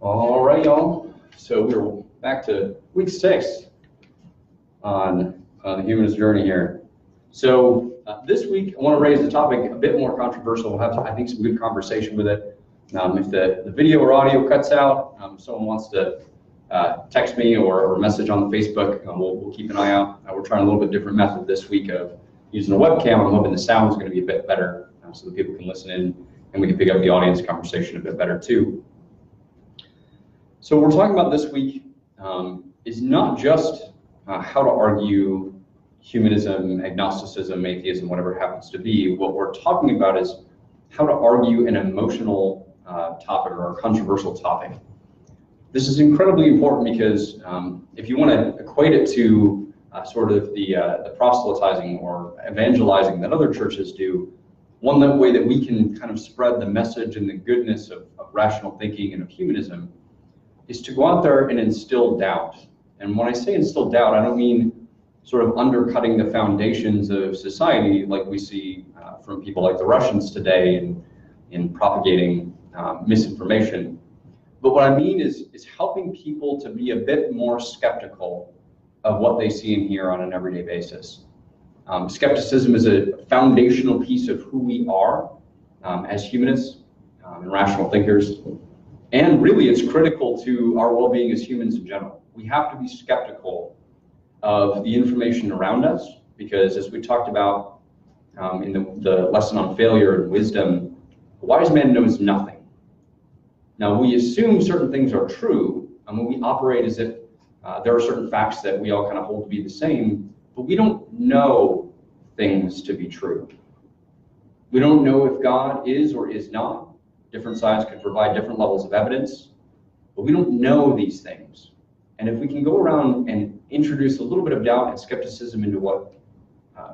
All right, y'all. So we're back to week 6 on the humanist journey here. So this week, I want to raise a topic a bit more controversial. We'll have, I think, some good conversation with it. If the video or audio cuts out, if someone wants to text me or message on the Facebook, we'll keep an eye out. We're trying a little bit different method this week of using a webcam. I'm hoping the sound is going to be a bit better so that people can listen in and we can pick up the audience conversation a bit better too. So what we're talking about this week is not just how to argue humanism, agnosticism, atheism, whatever it happens to be. What we're talking about is how to argue an emotional topic or a controversial topic. This is incredibly important because if you want to equate it to sort of the proselytizing or evangelizing that other churches do, one way that we can kind of spread the message and the goodness of rational thinking and of humanism is to go out there and instill doubt. And when I say instill doubt, I don't mean sort of undercutting the foundations of society like we see from people like the Russians today in propagating misinformation. But what I mean is helping people to be a bit more skeptical of what they see and hear on an everyday basis. Skepticism is a foundational piece of who we are as humanists and rational thinkers. And really, it's critical to our well-being as humans in general. We have to be skeptical of the information around us because, as we talked about in the lesson on failure and wisdom, a wise man knows nothing. Now, we assume certain things are true, and when we operate as if there are certain facts that we all kind of hold to be the same, but we don't know things to be true. We don't know if God is or is not. Different sides could provide different levels of evidence, but we don't know these things. And if we can go around and introduce a little bit of doubt and skepticism into what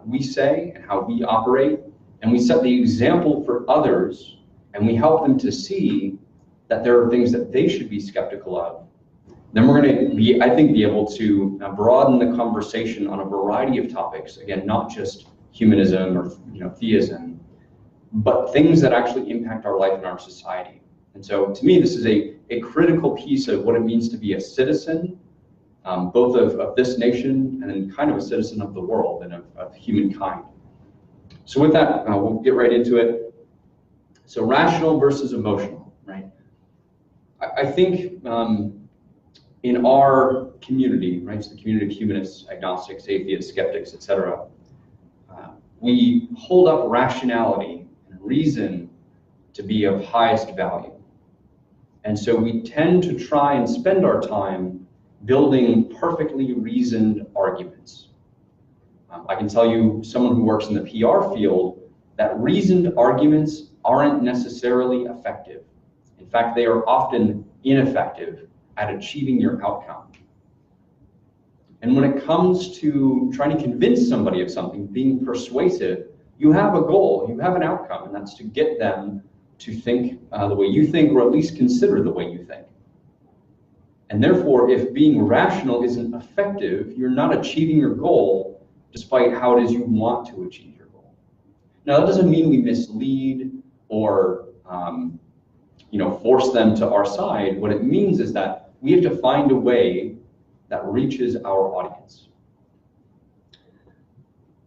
we say and how we operate, and we set the example for others, and we help them to see that there are things that they should be skeptical of, then we're going to be, I think, be able to broaden the conversation on a variety of topics. Again, not just humanism or theism, but things that actually impact our life and our society. And so to me, this is a critical piece of what it means to be a citizen, both of this nation and then kind of a citizen of the world and of humankind. So with that, we'll get right into it. So rational versus emotional, right? I think in our community, right, so the community of humanists, agnostics, atheists, skeptics, etc., we hold up rationality and reason to be of highest value. And so we tend to try and spend our time building perfectly reasoned arguments. I can tell you, someone who works in the PR field, that reasoned arguments aren't necessarily effective. In fact, they are often ineffective at achieving your outcome. And when it comes to trying to convince somebody of something, being persuasive, you have a goal, you have an outcome, and that's to get them to think the way you think, or at least consider the way you think. And therefore, if being rational isn't effective, you're not achieving your goal despite how it is you want to achieve your goal. Now, that doesn't mean we mislead or force them to our side. What it means is that we have to find a way that reaches our audience.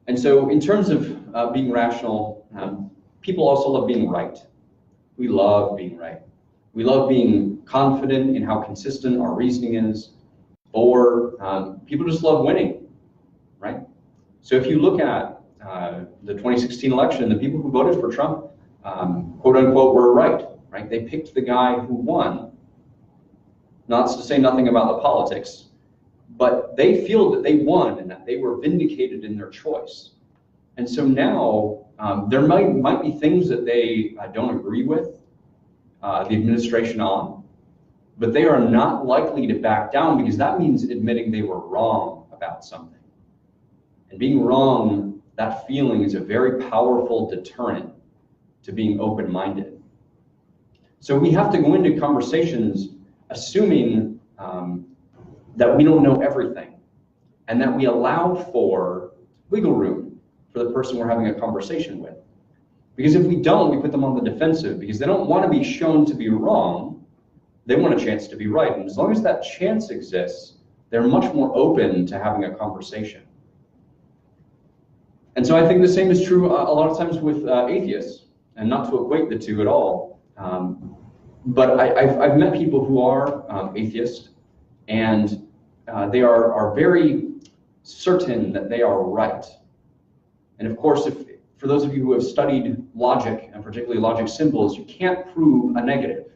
And so in terms of being rational, people also love being right. We love being right. We love being confident in how consistent our reasoning is, or people just love winning, right? So if you look at the 2016 election, the people who voted for Trump, quote unquote, were right? They picked the guy who won, not to say nothing about the politics, but they feel that they won and that they were vindicated in their choice. And so now there might be things that they don't agree with the administration on, but they are not likely to back down because that means admitting they were wrong about something. And being wrong, that feeling is a very powerful deterrent to being open-minded. So we have to go into conversations assuming that we don't know everything and that we allow for wiggle room for the person we're having a conversation with. Because if we don't, we put them on the defensive because they don't want to be shown to be wrong. They want a chance to be right. And as long as that chance exists, they're much more open to having a conversation. And so I think the same is true a lot of times with atheists, and not to equate the two at all. But I've met people who are atheists, and they are very certain that they are right. And of course, for those of you who have studied logic, and particularly logic symbols, you can't prove a negative,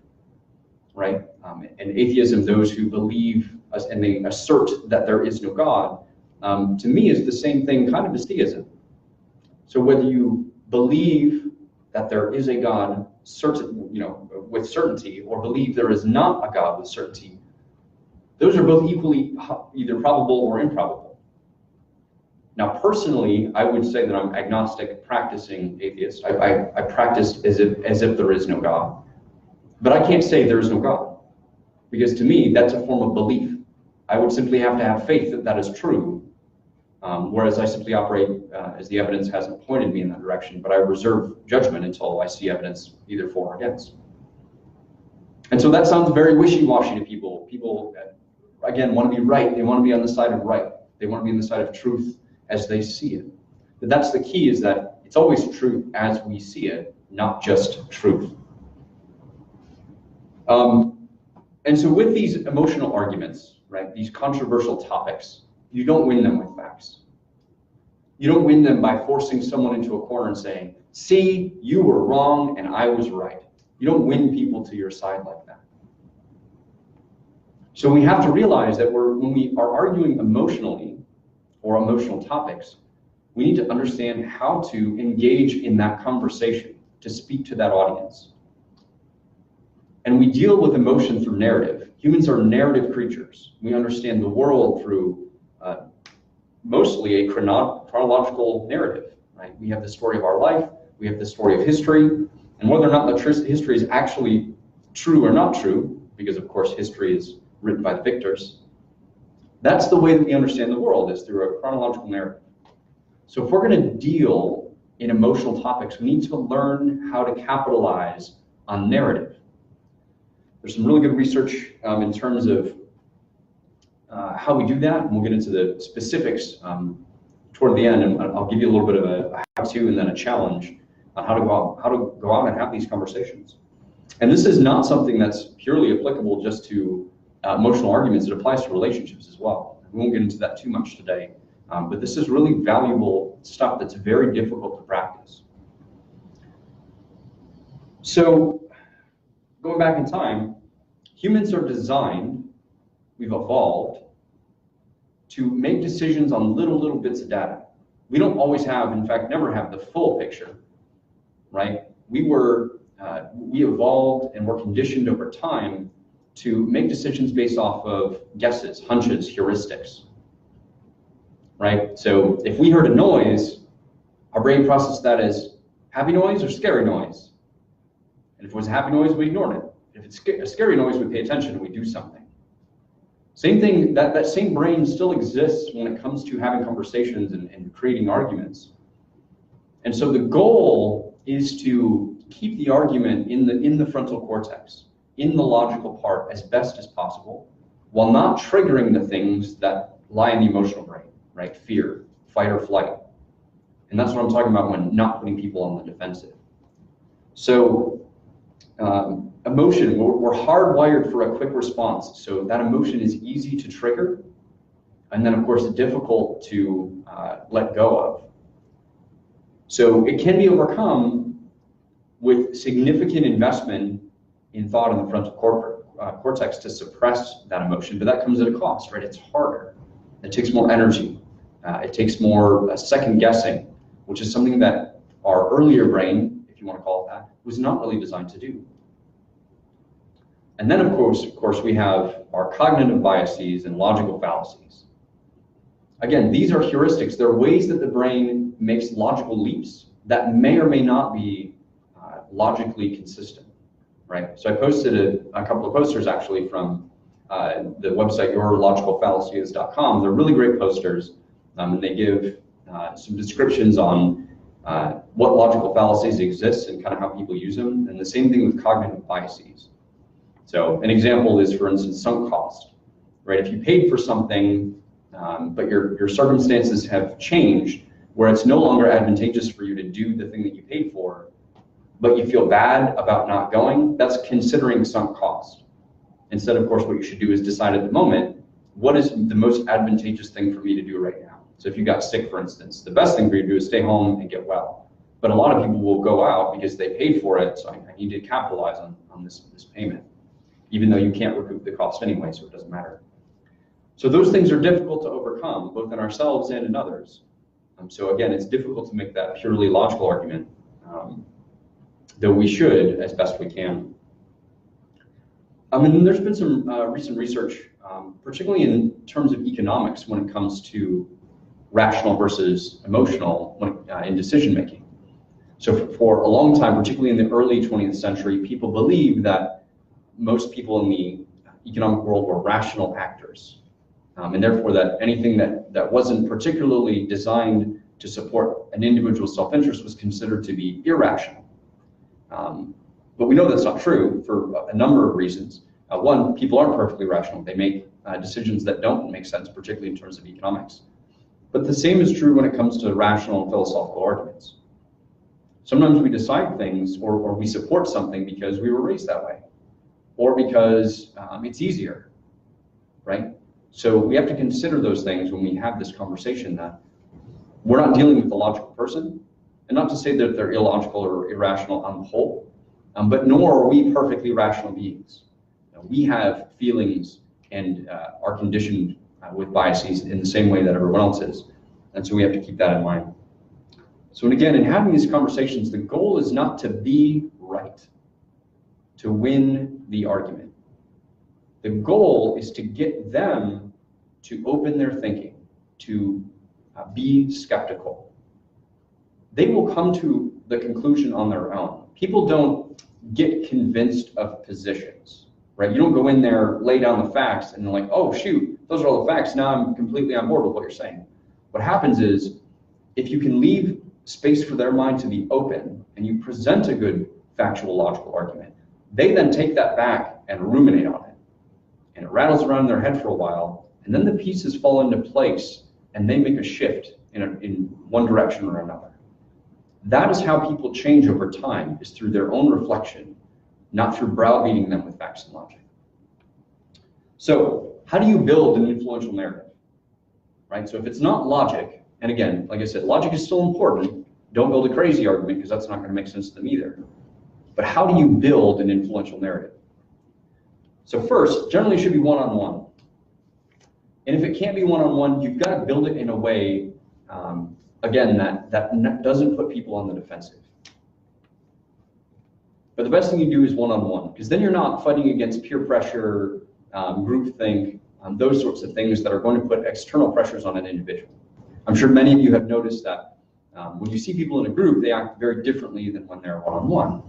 right? And atheism, those who believe and they assert that there is no God, to me is the same thing kind of as theism. So whether you believe that there is a God with certainty, or believe there is not a God with certainty, those are both equally either probable or improbable. Now, personally, I would say that I'm agnostic, practicing atheist. I practice as if there is no God. But I can't say there is no God, because to me, that's a form of belief. I would simply have to have faith that that is true, whereas I simply operate as the evidence hasn't pointed me in that direction, but I reserve judgment until I see evidence either for or against. And so that sounds very wishy-washy to people. People, again, want to be right. They want to be on the side of right. They want to be on the side of truth as they see it. But that's the key, is that it's always truth as we see it, not just truth. And so with these emotional arguments, right, these controversial topics, you don't win them with facts. You don't win them by forcing someone into a corner and saying, see, you were wrong and I was right. You don't win people to your side like that. So we have to realize that when we are arguing emotionally or emotional topics, we need to understand how to engage in that conversation, to speak to that audience. And we deal with emotion through narrative. Humans are narrative creatures. We understand the world through mostly a chronological narrative, right? We have the story of our life, we have the story of history, and whether or not the history is actually true or not true, because of course history is written by the victors, that's the way that we understand the world, is through a chronological narrative. So if we're going to deal in emotional topics, we need to learn how to capitalize on narrative. There's some really good research in terms of how we do that, and we'll get into the specifics toward the end, and I'll give you a little bit of a how-to and then a challenge on how to go out and have these conversations. And this is not something that's purely applicable just to emotional arguments. It applies to relationships as well. We won't get into that too much today, but this is really valuable stuff that's very difficult to practice. So going back in time, humans are designed, we've evolved, to make decisions on little bits of data. We don't always have, in fact, never have the full picture, right? We evolved and were conditioned over time to make decisions based off of guesses, hunches, heuristics, right? So if we heard a noise, our brain processed that as happy noise or scary noise. And if it was a happy noise, we ignored it. If it's a scary noise, we pay attention and we do something. Same thing, that same brain still exists when it comes to having conversations and creating arguments. And so the goal is to keep the argument in the frontal cortex, in the logical part as best as possible, while not triggering the things that lie in the emotional brain, right? Fear, fight or flight. And that's what I'm talking about when not putting people on the defensive. So emotion, we're hardwired for a quick response. So that emotion is easy to trigger, and then of course difficult to let go of. So it can be overcome with significant investment in thought in the frontal cortex to suppress that emotion, but that comes at a cost, right? It's harder. It takes more energy. It takes more second guessing, which is something that our earlier brain, if you want to call it that, was not really designed to do. And then of course, we have our cognitive biases and logical fallacies. Again, these are heuristics. They're ways that the brain makes logical leaps that may or may not be logically consistent, right? So I posted a couple of posters actually from the website yourlogicalfallacies.com. They're really great posters, and they give some descriptions on what logical fallacies exist and kind of how people use them, and the same thing with cognitive biases. So an example is, for instance, sunk cost, right? If you paid for something, but your circumstances have changed, where it's no longer advantageous for you to do the thing that you paid for, but you feel bad about not going, that's considering sunk cost. Instead, of course, what you should do is decide at the moment, what is the most advantageous thing for me to do right now? So if you got sick, for instance, the best thing for you to do is stay home and get well. But a lot of people will go out because they paid for it, so I need to capitalize on this payment, even though you can't recoup the cost anyway, so it doesn't matter. So those things are difficult to overcome, both in ourselves and in others. So again, it's difficult to make that purely logical argument, though we should as best we can. And there's been some recent research, particularly in terms of economics, when it comes to rational versus emotional in decision making. So for a long time, particularly in the early 20th century, people believed that most people in the economic world were rational actors. And therefore that anything that wasn't particularly designed to support an individual's self-interest was considered to be irrational. But we know that's not true for a number of reasons. One, people aren't perfectly rational. They make decisions that don't make sense, particularly in terms of economics. But the same is true when it comes to rational and philosophical arguments. Sometimes we decide things or we support something because we were raised that way, or because it's easier, right? So we have to consider those things when we have this conversation, that we're not dealing with a logical person, and not to say that they're illogical or irrational on the whole, but nor are we perfectly rational beings. We have feelings and are conditioned with biases in the same way that everyone else is. And so we have to keep that in mind. So and again, in having these conversations, the goal is not to be right, to win the argument. The goal is to get them to open their thinking, to be skeptical. They will come to the conclusion on their own. People don't get convinced of positions, right? You don't go in there, lay down the facts, and they're like, oh, shoot, those are all the facts. Now I'm completely on board with what you're saying. What happens is, if you can leave space for their mind to be open, and you present a good factual, logical argument, they then take that back and ruminate on it. And it rattles around in their head for a while, and then the pieces fall into place, and they make a shift in one direction or another. That is how people change over time, is through their own reflection, not through browbeating them with facts and logic. So how do you build an influential narrative, right? So if it's not logic, and again, like I said, logic is still important. Don't build a crazy argument, because that's not going to make sense to them either. But how do you build an influential narrative? So first, generally it should be one-on-one. And if it can't be one-on-one, you've got to build it in a way, again, that doesn't put people on the defensive. But the best thing you do is one-on-one, because then you're not fighting against peer pressure, groupthink, those sorts of things that are going to put external pressures on an individual. I'm sure many of you have noticed that when you see people in a group, they act very differently than when they're one-on-one,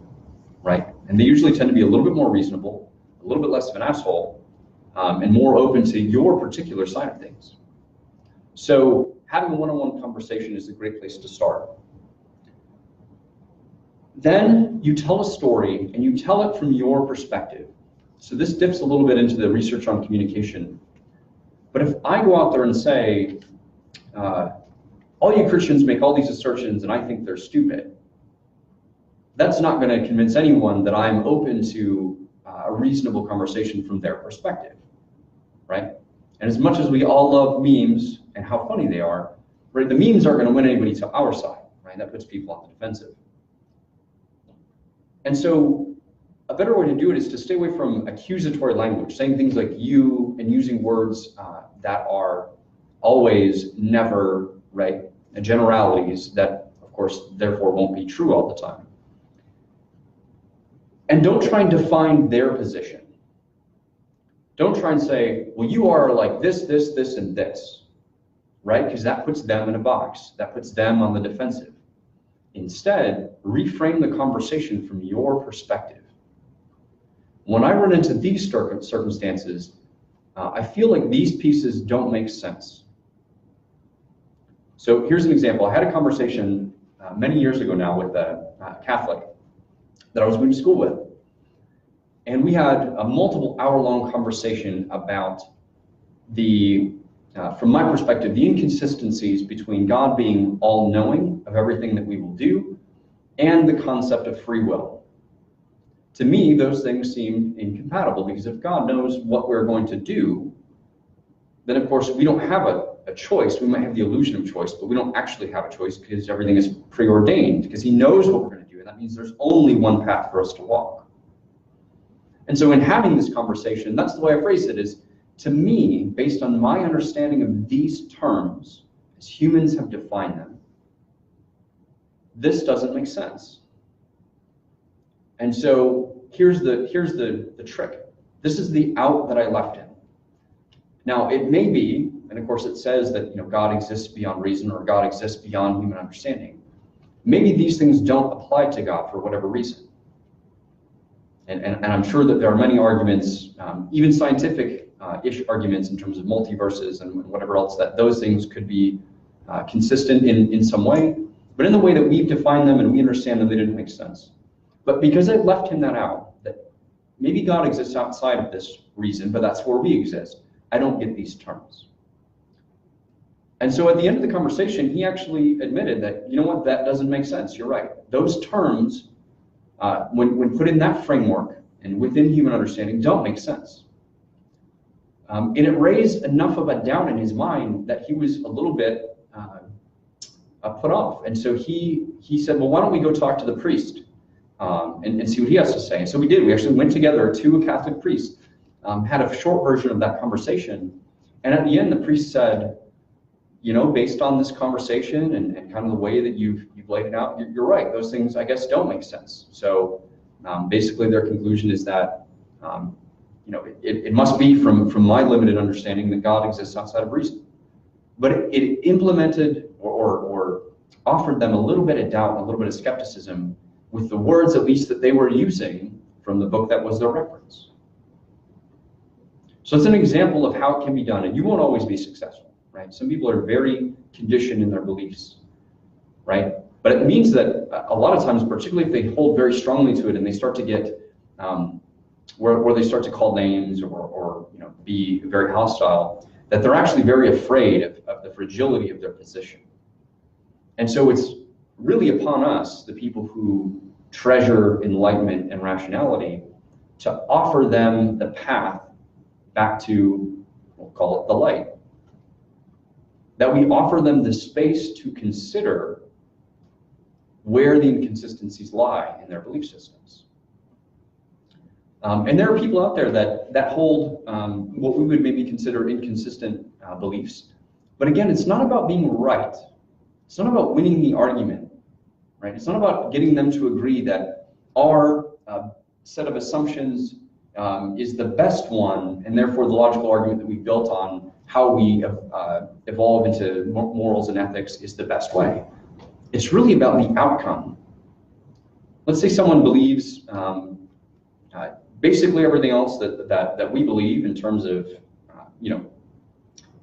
right? And they usually tend to be a little bit more reasonable, a little bit less of an asshole, and more open to your particular side of things. So having a one-on-one conversation is a great place to start. Then you tell a story, and you tell it from your perspective. So this dips a little bit into the research on communication. But if I go out there and say, all you Christians make all these assertions and I think they're stupid, that's not going to convince anyone that I'm open to a reasonable conversation from their perspective, right? And as much as we all love memes and how funny they are, right, the memes aren't going to win anybody to our side, right? That puts people on the defensive. And so a better way to do it is to stay away from accusatory language, saying things like you, and using words that are always, never, right, and generalities that, of course, therefore won't be true all the time. And don't try and define their position. Don't try and say, well, you are like this, this, this, and this, right? Because that puts them in a box. That puts them on the defensive. Instead, reframe the conversation from your perspective. When I run into these circumstances, I feel like these pieces don't make sense. So here's an example. I had a conversation many years ago now with a Catholic that I was going to school with. And we had a multiple hour-long conversation about from my perspective, the inconsistencies between God being all-knowing of everything that we will do and the concept of free will. To me, those things seem incompatible, because if God knows what we're going to do, then of course we don't have a choice. We might have the illusion of choice, but we don't actually have a choice, because everything is preordained, because he knows what we're going to do, and that means there's only one path for us to walk. And so in having this conversation, that's the way I phrase it, is to me, based on my understanding of these terms, as humans have defined them, this doesn't make sense. And so here's the trick. This is the out that I left in. Now it may be, and of course it says that God exists beyond reason, or God exists beyond human understanding. Maybe these things don't apply to God for whatever reason. And I'm sure that there are many arguments, even scientific-ish arguments in terms of multiverses and whatever else, that those things could be consistent in some way. But in the way that we've defined them and we understand them, they didn't make sense. But because I left him that out, that maybe God exists outside of this reason, but that's where we exist, I don't get these terms. And so at the end of the conversation, he actually admitted that, you know what, that doesn't make sense. You're right. Those terms, when put in that framework and within human understanding, don't make sense. And it raised enough of a doubt in his mind that he was a little bit put off. And so he said, well, why don't we go talk to the priest and see what he has to say. And so we did. We actually went together to a Catholic priest, had a short version of that conversation. And at the end, the priest said, based on this conversation and kind of the way that you've laid it out, you're right. Those things, I guess, don't make sense. So basically their conclusion is that, it must be from my limited understanding that God exists outside of reason. But it implemented or offered them a little bit of doubt, a little bit of skepticism with the words, at least, that they were using from the book that was their reference. So it's an example of how it can be done, and you won't always be successful, right? Some people are very conditioned in their beliefs, right? But it means that a lot of times, particularly if they hold very strongly to it and they start to get where they start to call names or be very hostile, that they're actually very afraid of the fragility of their position. And so it's really upon us, the people who treasure enlightenment and rationality, to offer them the path back to, we'll call it the light. That we offer them the space to consider where the inconsistencies lie in their belief systems. And there are people out there that hold what we would maybe consider inconsistent beliefs. But again, it's not about being right. It's not about winning the argument, right? It's not about getting them to agree that our set of assumptions is the best one, and therefore the logical argument that we built on how we evolve into morals and ethics is the best way. It's really about the outcome. Let's say someone believes basically everything else that we believe in terms of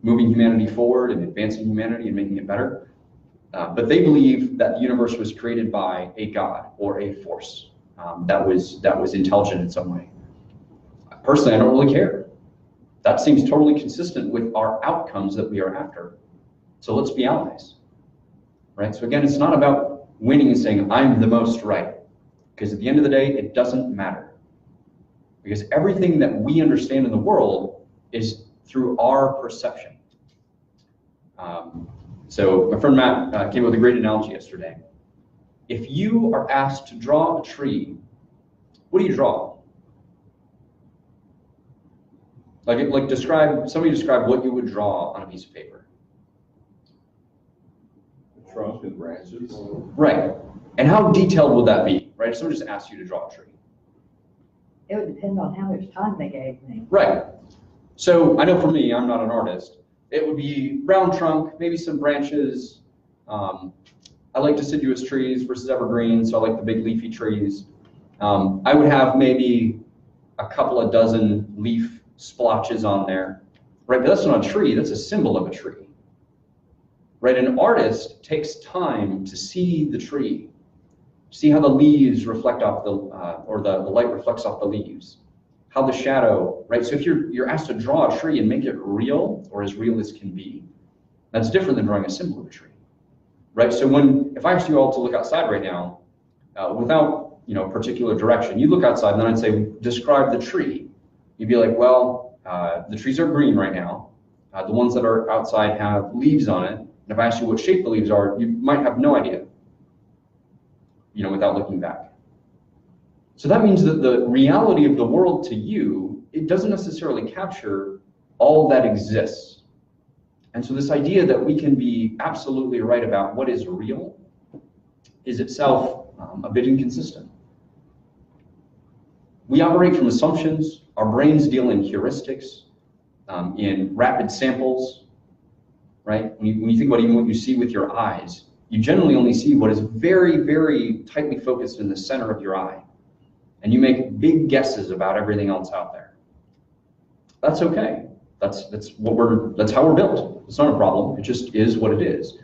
moving humanity forward and advancing humanity and making it better. But they believe that the universe was created by a God or a force that was intelligent in some way. Personally, I don't really care. That seems totally consistent with our outcomes that we are after. So let's be allies, right? So again, it's not about winning and saying, I'm the most right. Because at the end of the day, it doesn't matter. Because everything that we understand in the world is through our perception. So my friend Matt came up with a great analogy yesterday. If you are asked to draw a tree, what do you draw? Somebody describe what you would draw on a piece of paper. The trunk and branches. Right. And how detailed would that be, right? If someone just asked you to draw a tree. It would depend on how much time they gave me. Right. So I know for me, I'm not an artist. It would be round trunk, maybe some branches. I like deciduous trees versus evergreen, so I like the big leafy trees. I would have maybe a couple of dozen leaf splotches on there, right? But that's not a tree, that's a symbol of a tree. right? An artist takes time to see the tree, see how the leaves reflect off or the light reflects off the leaves, how the shadow, right? So if you're asked to draw a tree and make it real, or as real as can be, that's different than drawing a symbol of a tree, right? So if I asked you all to look outside right now, without particular direction, you look outside and then I'd say, describe the tree. You'd be like, well, the trees are green right now. The ones that are outside have leaves on it. And if I asked you what shape the leaves are, you might have no idea, without looking back. So that means that the reality of the world to you, it doesn't necessarily capture all that exists. And so this idea that we can be absolutely right about what is real is itself a bit inconsistent. We operate from assumptions. Our brains deal in heuristics, in rapid samples, right? When you think about even what you see with your eyes, you generally only see what is very, very tightly focused in the center of your eye. And you make big guesses about everything else out there. That's okay. That's how we're built. It's not a problem. It just is what it is.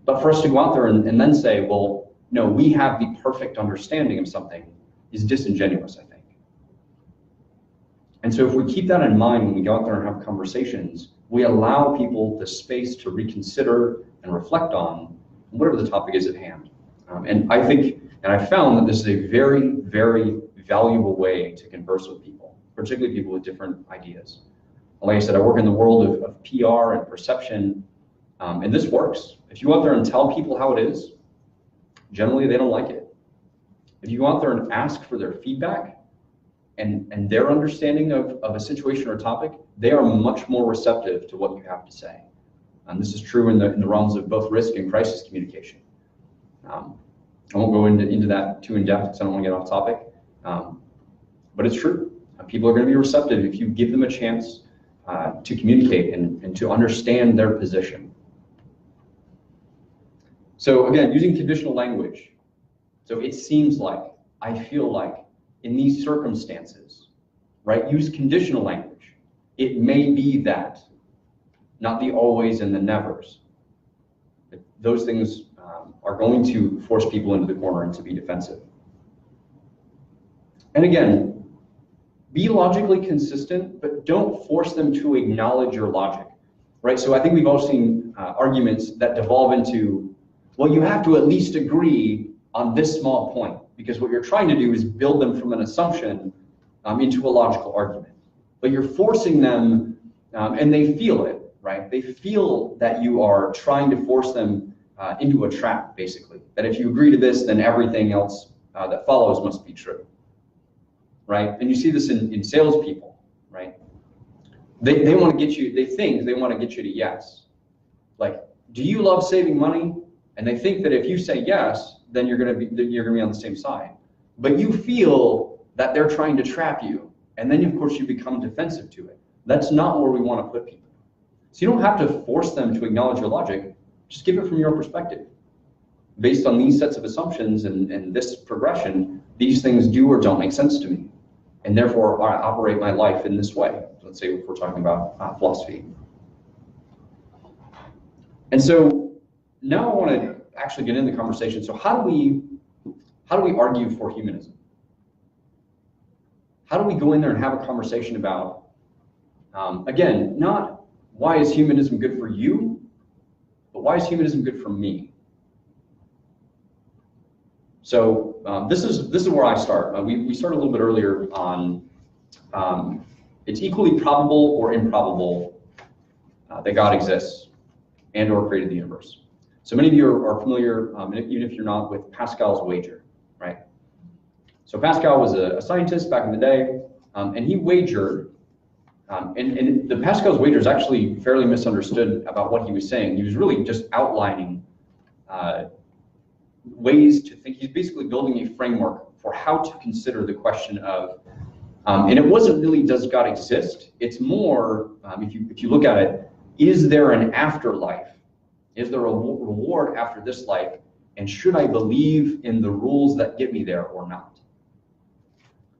But for us to go out there and then say, well, no, we have the perfect understanding of something is disingenuous, I think. And so if we keep that in mind when we go out there and have conversations, we allow people the space to reconsider and reflect on whatever the topic is at hand. And I think, and I found that this is a very, very valuable way to converse with people, particularly people with different ideas. Like I said, I work in the world of PR and perception, and this works. If you go out there and tell people how it is, generally they don't like it. If you go out there and ask for their feedback and their understanding of a situation or topic, they are much more receptive to what you have to say. And this is true in the realms of both risk and crisis communication. I won't go into that too in depth because I don't want to get off topic, but it's true. People are going to be receptive if you give them a chance to communicate and to understand their position. So again, using conditional language. So it seems like, I feel like, in these circumstances, right? Use conditional language. It may be that, not the always and the nevers. Those things are going to force people into the corner and to be defensive. And again, be logically consistent, but don't force them to acknowledge your logic, right? So I think we've all seen arguments that devolve into, well, you have to at least agree on this small point, because what you're trying to do is build them from an assumption into a logical argument. But you're forcing them, and they feel it, right? They feel that you are trying to force them into a trap, basically. That if you agree to this, then everything else that follows must be true, right? And you see this in salespeople, right? They want to get you, they think they want to get you to yes. Like, do you love saving money? And they think that if you say yes, then you're going to be on the same side. But you feel that they're trying to trap you, and then of course you become defensive to it. That's not where we want to put people. So you don't have to force them to acknowledge your logic. Just give it from your perspective. Based on these sets of assumptions and this progression, these things do or don't make sense to me, and therefore I operate my life in this way. Let's say if we're talking about philosophy. And so now I want to actually get into the conversation. So how do we argue for humanism? How do we go in there and have a conversation about, again, not why is humanism good for you, but why is humanism good for me? So this is where I start. We started a little bit earlier on, it's equally probable or improbable that God exists and or created the universe. So many of you are familiar, even if you're not, with Pascal's Wager, right? So Pascal was a scientist back in the day, and he wagered, and the Pascal's Wager is actually fairly misunderstood about what he was saying. He was really just outlining ways to think. He's basically building a framework for how to consider the question of, and it wasn't really, does God exist? It's more, if you look at it, is there an afterlife? Is there a reward after this life? And should I believe in the rules that get me there or not?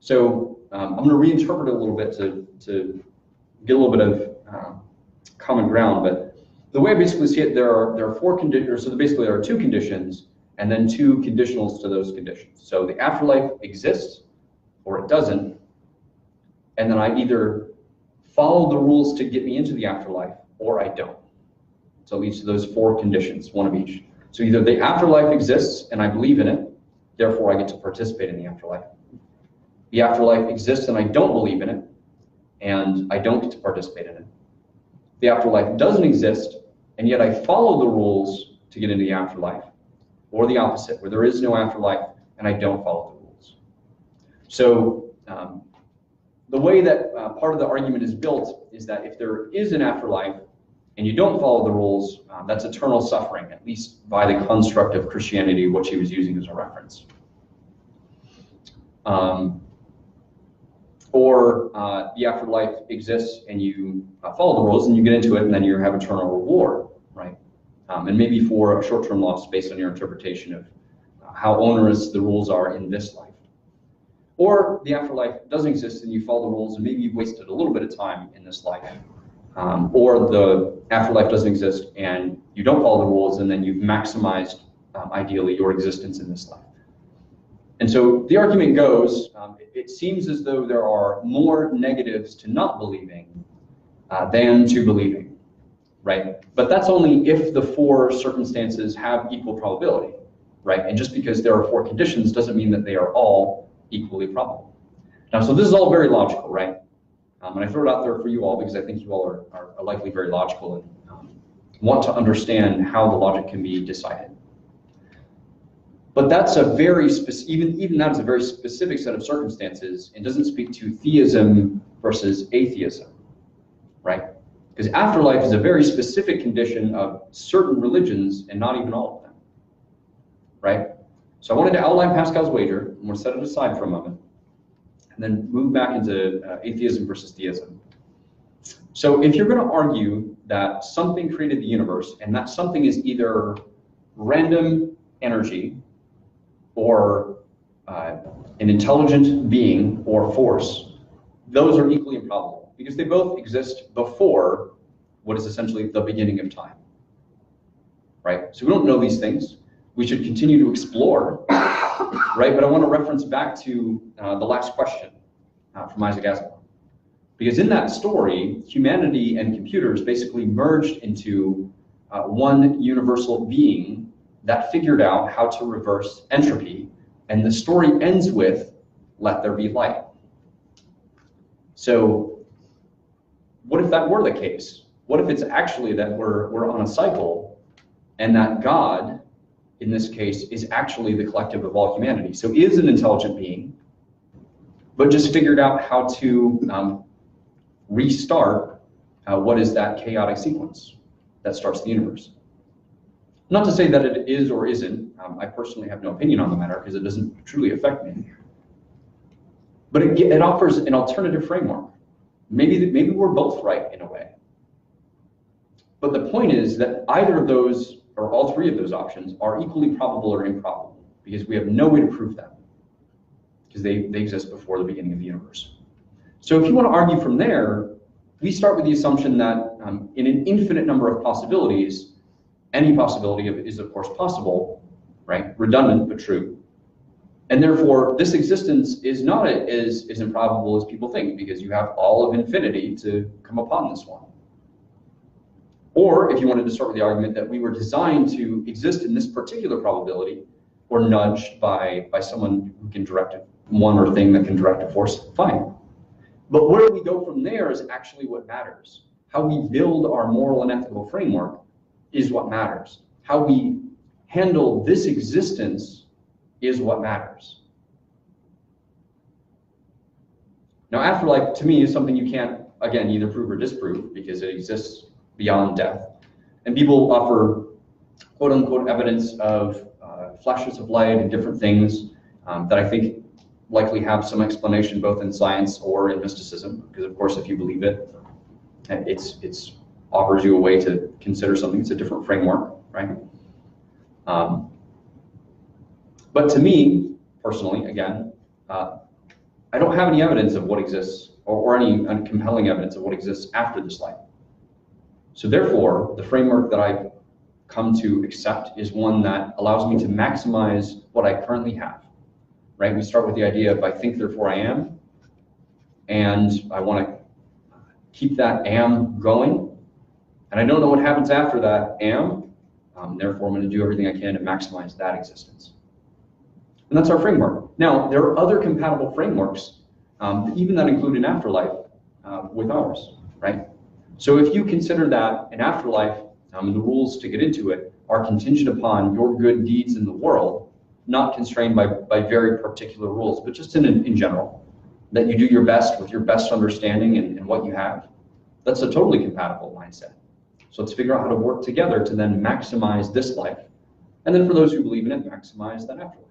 So I'm going to reinterpret it a little bit to get a little bit of common ground. But the way I basically see it, there are four conditions, so basically there are two conditions, and then two conditionals to those conditions. So the afterlife exists, or it doesn't, and then I either follow the rules to get me into the afterlife, or I don't. So it leads to those four conditions, one of each. So either the afterlife exists, and I believe in it, therefore I get to participate in the afterlife. The afterlife exists, and I don't believe in it, and I don't get to participate in it. The afterlife doesn't exist, and yet I follow the rules to get into the afterlife, or the opposite, where there is no afterlife, and I don't follow the rules. So the way that part of the argument is built is that if there is an afterlife, and you don't follow the rules, that's eternal suffering, at least by the construct of Christianity, which he was using as a reference. Or the afterlife exists and you follow the rules and you get into it and then you have eternal reward, right? And maybe for a short-term loss based on your interpretation of how onerous the rules are in this life. Or the afterlife doesn't exist and you follow the rules and maybe you've wasted a little bit of time in this life. Or the afterlife doesn't exist and you don't follow the rules and then you've maximized, ideally, your existence in this life. And so the argument goes, it seems as though there are more negatives to not believing than to believing, right? But that's only if the four circumstances have equal probability, right? And just because there are four conditions doesn't mean that they are all equally probable. Now, so this is all very logical, right? And I throw it out there for you all because I think you all are likely very logical and want to understand how the logic can be decided. But that's a very even that is a very specific set of circumstances and doesn't speak to theism versus atheism, right? Because afterlife is a very specific condition of certain religions and not even all of them, right? So I wanted to outline Pascal's Wager, and we'll set it aside for a moment, and then move back into atheism versus theism. So if you're going to argue that something created the universe and that something is either random energy or an intelligent being or force, those are equally improbable because they both exist before what is essentially the beginning of time, right? So we don't know these things. We should continue to explore, right? But I want to reference back to the last question from Isaac Asimov. Because in that story, humanity and computers basically merged into one universal being that figured out how to reverse entropy, and the story ends with, let there be light. So what if that were the case? What if it's actually that we're on a cycle and that God, in this case, is actually the collective of all humanity? So is an intelligent being, but just figured out how to restart what is that chaotic sequence that starts the universe. Not to say that it is or isn't. I personally have no opinion on the matter because it doesn't truly affect me. But it offers an alternative framework. Maybe we're both right in a way. But the point is that either of those or all three of those options are equally probable or improbable because we have no way to prove them because they exist before the beginning of the universe. So if you want to argue from there, we start with the assumption that in an infinite number of possibilities, any possibility is of course possible, right? Redundant, but true. And therefore, this existence is not as improbable as people think because you have all of infinity to come upon this one. Or if you wanted to start with the argument that we were designed to exist in this particular probability or nudged by someone who can direct one or thing that can direct a force, fine. But where we go from there is actually what matters. How we build our moral and ethical framework is what matters. How we handle this existence is what matters. Now, afterlife, to me, is something you can't, again, either prove or disprove because it exists beyond death. And people offer quote-unquote evidence of flashes of light and different things that I think likely have some explanation both in science or in mysticism, because of course, if you believe it, it's offers you a way to consider something. It's a different framework, right? But to me, personally, again, I don't have any evidence of what exists or any compelling evidence of what exists after this life. So therefore, the framework that I've come to accept is one that allows me to maximize what I currently have, right? We start with the idea of I think, therefore I am, and I want to keep that am going, and I don't know what happens after that am, therefore I'm going to do everything I can to maximize that existence. And that's our framework. Now, there are other compatible frameworks, even that include an afterlife with ours, right? So if you consider that an afterlife, and the rules to get into it are contingent upon your good deeds in the world, not constrained by very particular rules, but just in general, that you do your best with your best understanding and what you have, that's a totally compatible mindset. So let's figure out how to work together to then maximize this life. And then for those who believe in it, maximize that afterlife.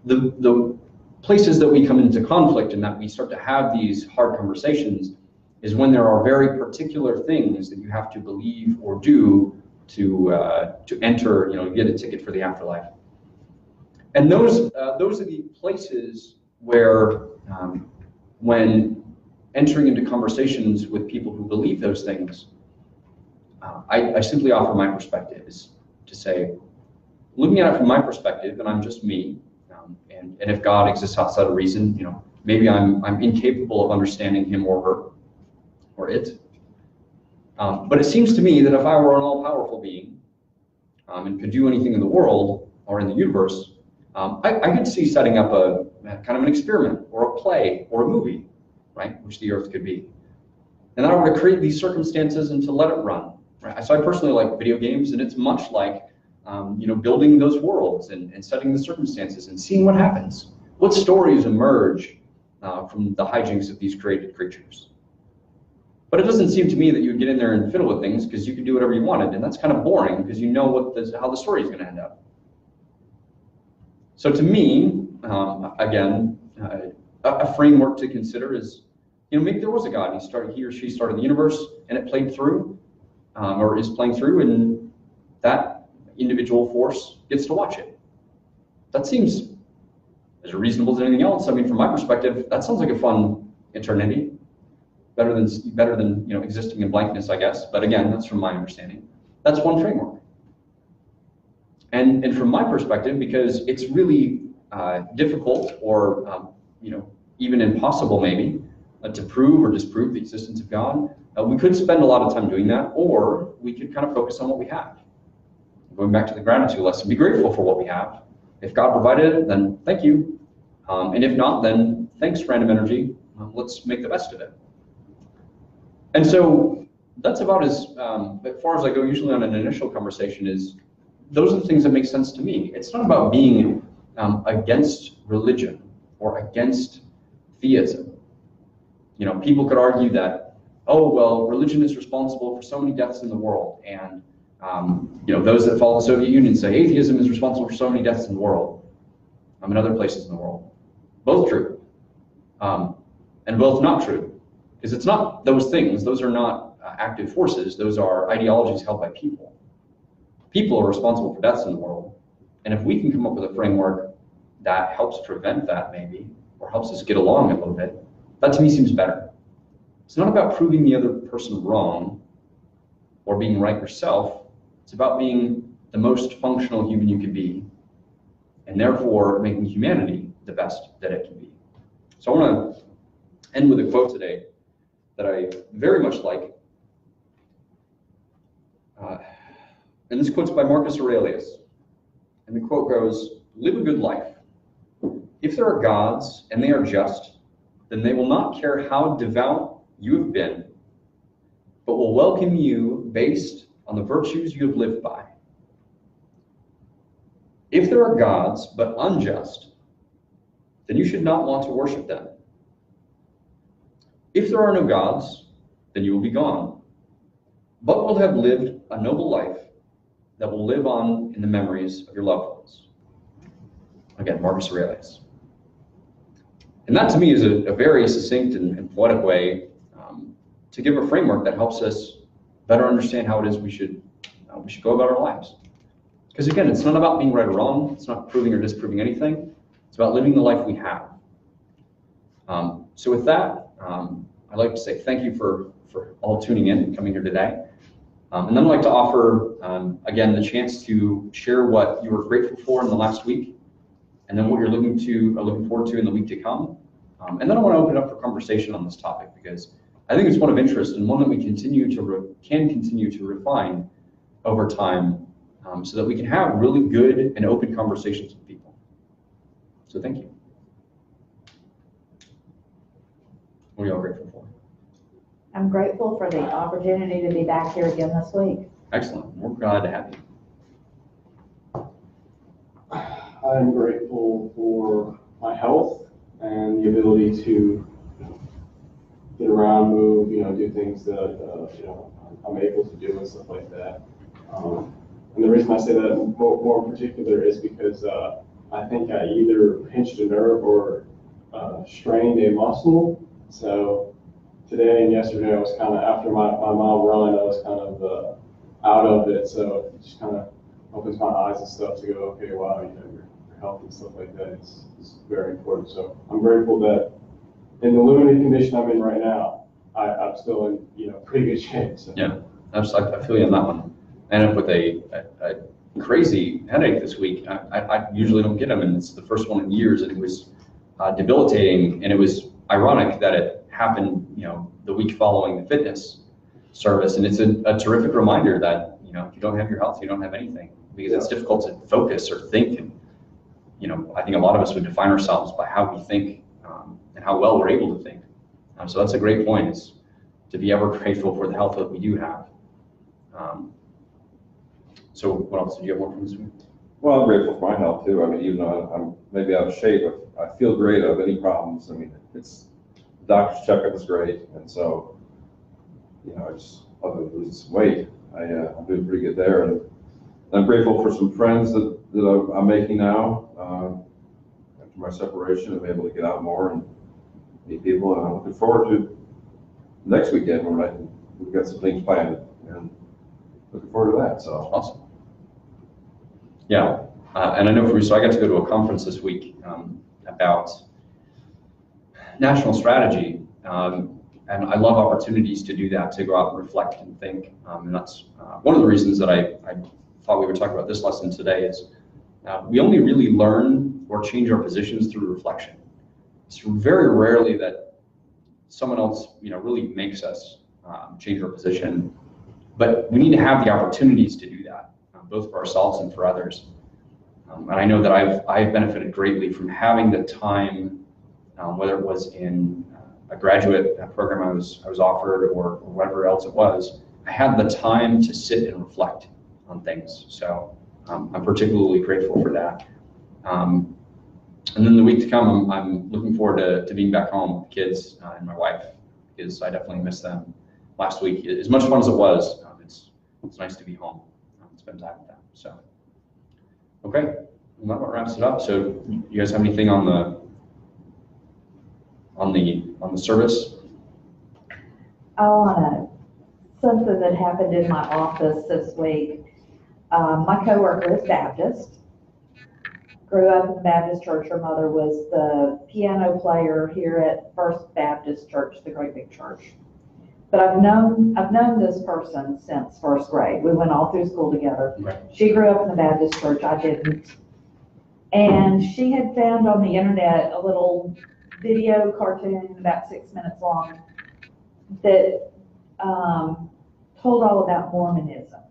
The places that we come into conflict and that we start to have these hard conversations is when there are very particular things that you have to believe or do to enter, get a ticket for the afterlife. And those are the places where, when entering into conversations with people who believe those things, I simply offer my perspective is to say, looking at it from my perspective, and I'm just me, and if God exists outside of reason, maybe I'm incapable of understanding him or her or it. But it seems to me that if I were an all-powerful being and could do anything in the world or in the universe, I could see setting up a kind of an experiment or a play or a movie, right, which the earth could be. And I were to create these circumstances and to let it run. Right? So I personally like video games, and it's much like building those worlds and setting the circumstances and seeing what happens. What stories emerge from the hijinks of these created creatures. But it doesn't seem to me that you would get in there and fiddle with things because you could do whatever you wanted, and that's kind of boring because you know how the story is going to end up. So to me, again, a framework to consider is, maybe there was a God, and he or she started the universe, and it played through, or is playing through, and that individual force gets to watch it. That seems as reasonable as anything else. I mean, from my perspective, that sounds like a fun eternity. Better than existing in blankness, I guess. But again, that's from my understanding. That's one framework. And from my perspective, because it's really difficult or even impossible maybe to prove or disprove the existence of God, we could spend a lot of time doing that, or we could kind of focus on what we have. Going back to the gratitude lesson, be grateful for what we have. If God provided it, then thank you. And if not, then thanks, random energy. Let's make the best of it. And so that's about as far as I go usually on an initial conversation is, those are the things that make sense to me. It's not about being against religion or against theism. People could argue that, oh, well, religion is responsible for so many deaths in the world. And, those that follow the Soviet Union say atheism is responsible for so many deaths in the world, and other places in the world. Both true, and both not true. Because it's not those things. Those are not active forces. Those are ideologies held by people. People are responsible for deaths in the world. And if we can come up with a framework that helps prevent that maybe, or helps us get along a little bit, that to me seems better. It's not about proving the other person wrong or being right yourself. It's about being the most functional human you can be, and therefore making humanity the best that it can be. So I want to end with a quote today that I very much like. And this quote's by Marcus Aurelius. And the quote goes, "Live a good life. If there are gods and they are just, then they will not care how devout you have been, but will welcome you based on the virtues you have lived by. If there are gods but unjust, then you should not want to worship them. If there are no gods, then you will be gone, but will have lived a noble life that will live on in the memories of your loved ones." Again, Marcus Aurelius. And that to me is a very succinct and poetic way to give a framework that helps us better understand how it is we should go about our lives. Because again, it's not about being right or wrong. It's not proving or disproving anything. It's about living the life we have. So with that, I'd like to say thank you for all tuning in and coming here today. And then I'd like to offer, again, the chance to share what you were grateful for in the last week, and then what you're looking forward to in the week to come. And then I want to open up for conversation on this topic, because I think it's one of interest and one that we can continue to refine over time, so that we can have really good and open conversations with people. So thank you. What are y'all grateful for? I'm grateful for the opportunity to be back here again this week. Excellent. We're glad to have you. I'm grateful for my health and the ability to get around, move, do things that, I'm able to do and stuff like that. And the reason I say that more in particular is because I think I either pinched a nerve or strained a muscle. So today and yesterday I was kind of, after my mile run, I was kind of out of it. So it just kind of opens my eyes and stuff to go, okay, wow, your health and stuff like that is very important. So I'm grateful that in the limited condition I'm in right now, I'm still in pretty good shape. So. Yeah, I feel you on that one. I ended up with a crazy headache this week. I usually don't get them, and it's the first one in years, and it was debilitating. And it was ironic that it happened, the week following the fitness service. And it's a terrific reminder that if you don't have your health, you don't have anything, because it's difficult to focus or think. And I think a lot of us would define ourselves by how we think and how well we're able to think. So that's a great point, is to be ever grateful for the health that we do have. So what else? Did you have more from this week? Well, I'm grateful for my health too. I mean, even though I'm maybe out of shape, I feel great. I have any problems. I mean, the doctor's checkup is great. And so, I just love to lose some weight. I'm doing pretty good there. And I'm grateful for some friends that I'm making now. After my separation, I'm able to get out more and meet people. And I'm looking forward to next weekend when we've got some things planned. And looking forward to that. So awesome. Yeah, and I know for me, so I got to go to a conference this week about national strategy, and I love opportunities to do that, to go out and reflect and think, and that's one of the reasons that I thought we would talk about this lesson today is we only really learn or change our positions through reflection. It's very rarely that someone else, really makes us change our position, but we need to have the opportunities to do that, both for ourselves and for others. And I know that I've benefited greatly from having the time, whether it was in a graduate program I was offered or whatever else it was. I had the time to sit and reflect on things. So I'm particularly grateful for that. And then the week to come, I'm looking forward to being back home with the kids and my wife, because I definitely missed them last week. As much fun as it was, it's nice to be home. Spend time with them. So, okay, well, that about wraps it up. So, you guys have anything on the service? Something that happened in my office this week. My coworker is Baptist. Grew up in the Baptist church. Her mother was the piano player here at First Baptist Church, the great big church. But I've known this person since first grade. We went all through school together. Right. She grew up in the Baptist church, I didn't. And she had found on the internet a little video cartoon about 6 minutes long that told all about Mormonism.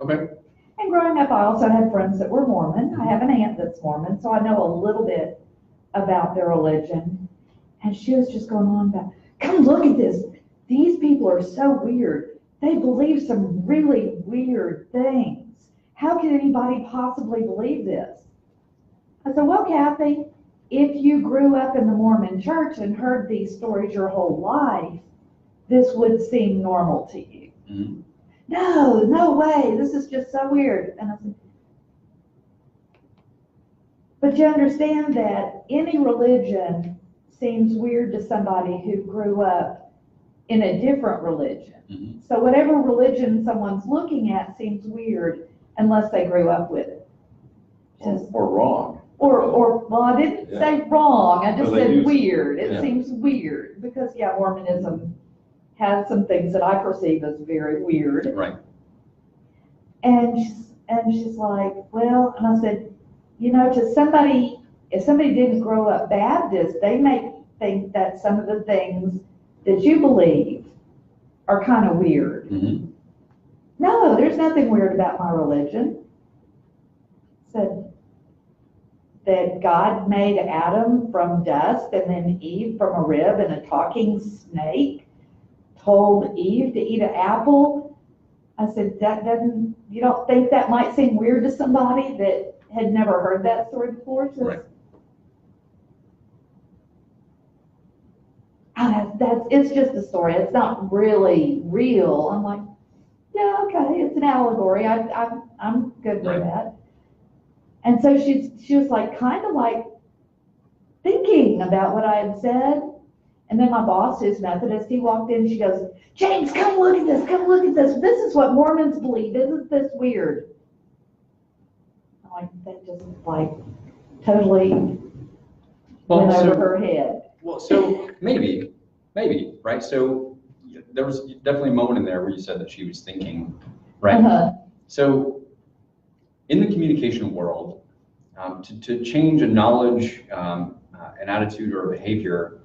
Okay. And growing up, I also had friends that were Mormon. I have an aunt that's Mormon, so I know a little bit about their religion. And she was just going on about, come look at this. These people are so weird. They believe some really weird things. How can anybody possibly believe this? I said, well, Kathy, if you grew up in the Mormon church and heard these stories your whole life, this would seem normal to you. Mm-hmm. No way. This is just so weird. And I said, but you understand that any religion seems weird to somebody who grew up in a different religion. Mm-hmm. So whatever religion someone's looking at seems weird unless they grew up with it. or wrong. Or well, I didn't say wrong. I just said use, weird. It yeah. seems weird because Mormonism has some things that I perceive as very weird. Right. And she's like, well, and I said, you know, to somebody, if somebody didn't grow up Baptist, they may think that some of the things that you believe are kind of weird. Mm-hmm. No, there's nothing weird about my religion. Said that God made Adam from dust and then Eve from a rib, and a talking snake told Eve to eat an apple. I said, you don't think that might seem weird to somebody that had never heard that story before? Says, Right. It's just a story. It's not really real. I'm like, yeah, okay, it's an allegory. I'm good with Right. that. And so she was like, kind of like thinking about what I had said. And then my boss, who's Methodist, he walked in, she goes, James, come look at this, come look at this. This is what Mormons believe. Isn't this weird? I'm like, that just like totally went over her head. Well, so maybe, right? So there was definitely a moment in there where you said that she was thinking, right? Uh-huh. So in the communication world, to change a knowledge, an attitude or a behavior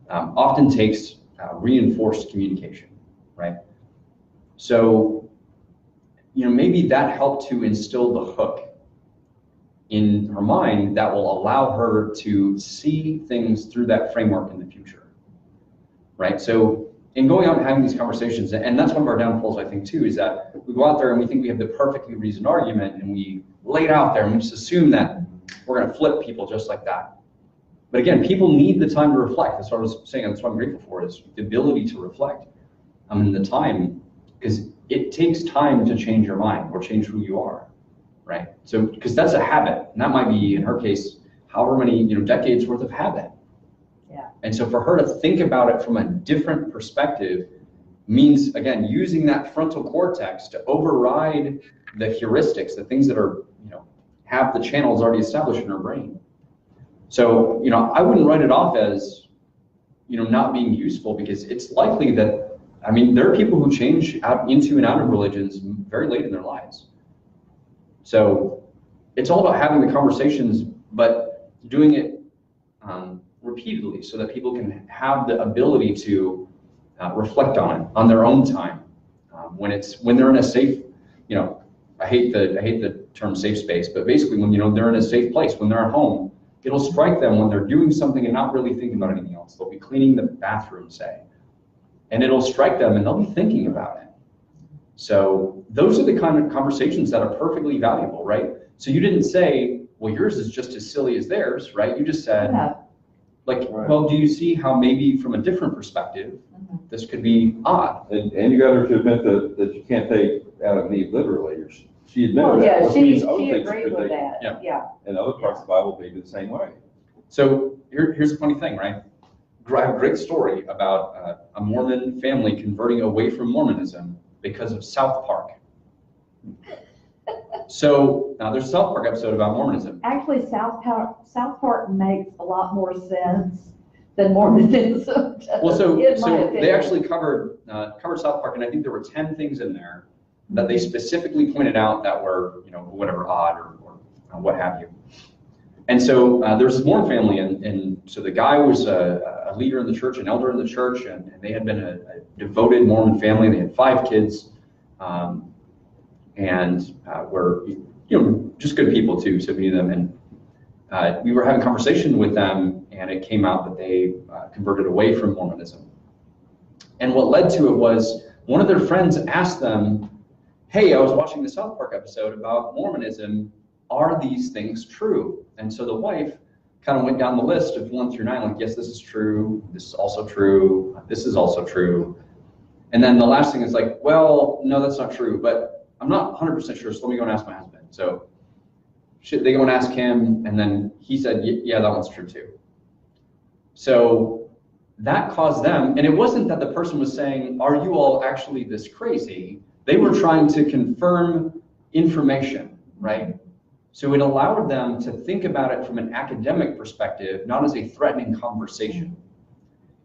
often takes reinforced communication, right? So, you know, maybe that helped to instill the hook in her mind that will allow her to see things through that framework in the future, right? So in going out and having these conversations, and that's one of our downfalls, I think, too, is that we go out there and we think we have the perfectly reasoned argument, and we lay it out there and we just assume that we're going to flip people just like that. But again, people need the time to reflect. That's what I was saying. That's what I'm grateful for, is the ability to reflect. The time, because it takes time to change your mind or change who you are, right? So, because that's a habit, and that might be, in her case, however many decades worth of habit. Yeah. And so for her to think about it from a different perspective means, again, using that frontal cortex to override the heuristics, the things that are, have the channels already established in her brain. So, I wouldn't write it off as, not being useful, because it's likely that, there are people who change out into and out of religions very late in their lives. So it's all about having the conversations, but doing it repeatedly so that people can have the ability to reflect on it on their own time. When they're in a safe, I hate the term safe space, but basically when they're in a safe place, when they're at home, it'll strike them when they're doing something and not really thinking about anything else. They'll be cleaning the bathroom, say, and it'll strike them and they'll be thinking about it. So those are the kind of conversations that are perfectly valuable, right? So you didn't say, well, yours is just as silly as theirs, right? You just said, well, do you see how maybe from a different perspective, this could be odd? And you got her to admit that you can't take Adam and Eve literally. She admitted Well, that. yeah, Which she means other things agreed could with take- that. Yeah. And other parts of the Bible may be the same way. So here's the funny thing, right? I have a great story about a Mormon family converting away from Mormonism because of South Park. So now there's a South Park episode about Mormonism. Actually, South Park makes a lot more sense than Mormonism does, Well, so in my they opinion. actually covered South Park, and I think there were 10 things in there that they specifically pointed out that were, whatever, odd or what have you. And so there was this Mormon family, and so the guy was a leader in the church, an elder in the church, and they had been a devoted Mormon family. They had 5 kids, and were just good people too. So we knew them, and we were having a conversation with them, and it came out that they converted away from Mormonism. And what led to it was one of their friends asked them, "Hey, I was watching the South Park episode about Mormonism. Are these things true?" And so the wife kind of went down the list of 1 through 9, like, yes, this is true, this is also true, this is also true. And then the last thing is like, well, no, that's not true, but I'm not 100% sure, so let me go and ask my husband. So they go and ask him, and then he said, yeah, that one's true too. So that caused them, and it wasn't that the person was saying, are you all actually this crazy? They were trying to confirm information, right? So it allowed them to think about it from an academic perspective, not as a threatening conversation.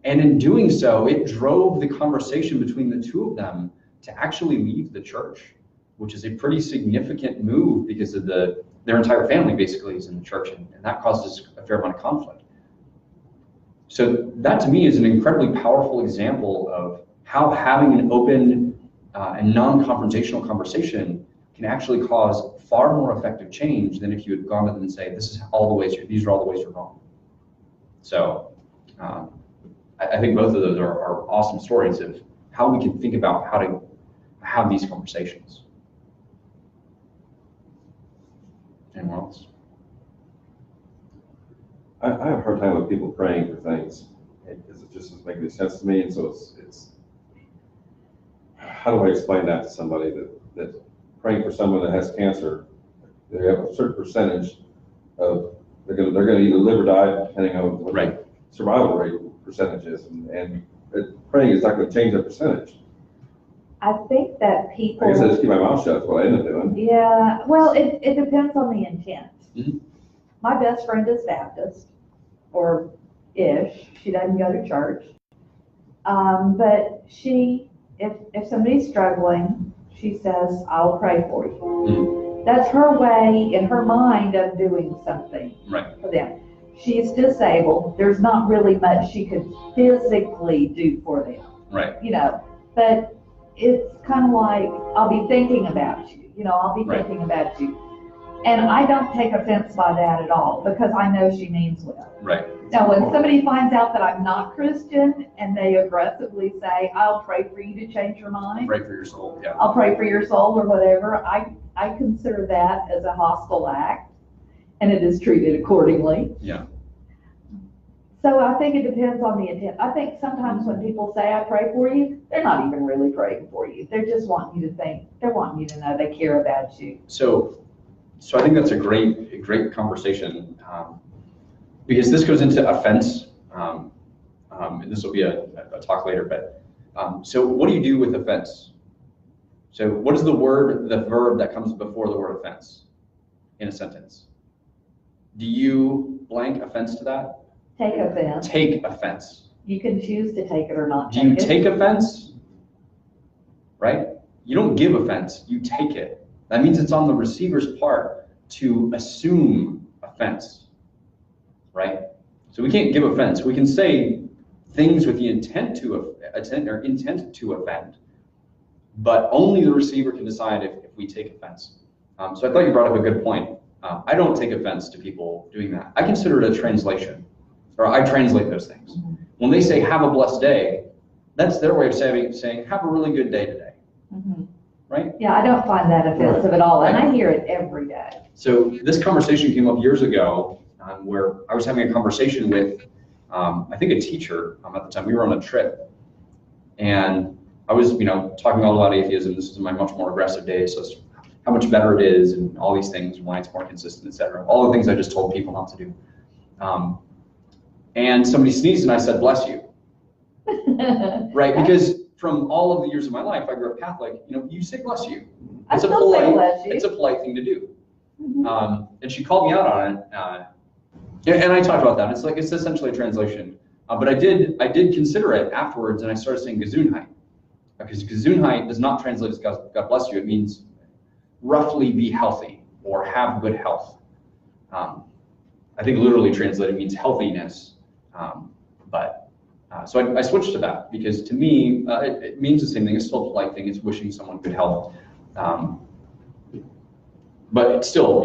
And in doing so, it drove the conversation between the two of them to actually leave the church. which is a pretty significant move because of their entire family basically is in the church, and that causes a fair amount of conflict. So that to me is an incredibly powerful example of how having an open and non-confrontational conversation can actually cause far more effective change than if you had gone to them and say, these are all the ways you're wrong. So I think both of those are awesome stories of how we can think about how to have these conversations. Anyone else? I have a hard time with people praying for things because it just doesn't make any sense to me. And so it's how do I explain that to somebody that praying for someone that has cancer, they have a certain percentage of they're gonna either live or die depending on what Right. the survival rate percentage is, and praying is not going to change that percentage. I think that I people. guess I just keep my mouth shut. That's what I end up doing. Yeah, well, it depends on the intent. Mhm. My best friend is Baptist, or ish. She doesn't go to church. But if somebody's struggling, she says, I'll pray for you. Mhm. That's her way in her mind of doing something Right. for them. She's disabled. There's not really much she could physically do for them, Right. but it's kind of like, I'll be thinking about you, I'll be Right. thinking about you. And I don't take offense by that at all because I know she means well. Right. Now, when somebody finds out that I'm not Christian and they aggressively say, I'll pray for you to change your mind, Pray for your soul. Yeah. I'll pray for your soul or whatever, I consider that as a hostile act, and it is treated accordingly. Yeah. So I think it depends on the intent. I think sometimes when people say I pray for you, they're not even really praying for you. They're just wanting you to think, they're wanting you to know they care about you. So I think that's a great conversation because this goes into offense, and this will be a talk later. But so what do you do with offense? So what is the verb that comes before the word offense in a sentence? Do you blank offense to that? Take offense. Take offense. You can choose to take it or not Do take you it. take offense? Right? You don't give offense, you take it. That means it's on the receiver's part to assume offense, right? So we can't give offense. We can say things with the intent to offend, but only the receiver can decide if we take offense. So I thought you brought up a good point. I don't take offense to people doing that. I consider it a translation, or I translate those things. Mm-hmm. When they say have a blessed day, that's their way of saying have a really good day today, Mm-hmm. right? Yeah, I don't find that offensive at all, and I hear it every day. So this conversation came up years ago where I was having a conversation with, I think a teacher at the time. We were on a trip, and I was, talking all about atheism. This is my much more aggressive days, so it's how much better it is, and all these things, why it's more consistent, etc. All the things I just told people not to do. And somebody sneezed, and I said, "Bless you," right? Because from all of the years of my life, I grew up Catholic. You say "bless you." I still say bless you. It's a polite thing to do. Mhm. And she called me out on it, and I talked about that. It's essentially a translation, but I did consider it afterwards, and I started saying Gesundheit, because Gesundheit does not translate as God bless you. It means roughly be healthy or have good health. I think literally translated means healthiness, so I switched to that because to me it means the same thing. It's still a polite thing. It's wishing someone good health. But it's still,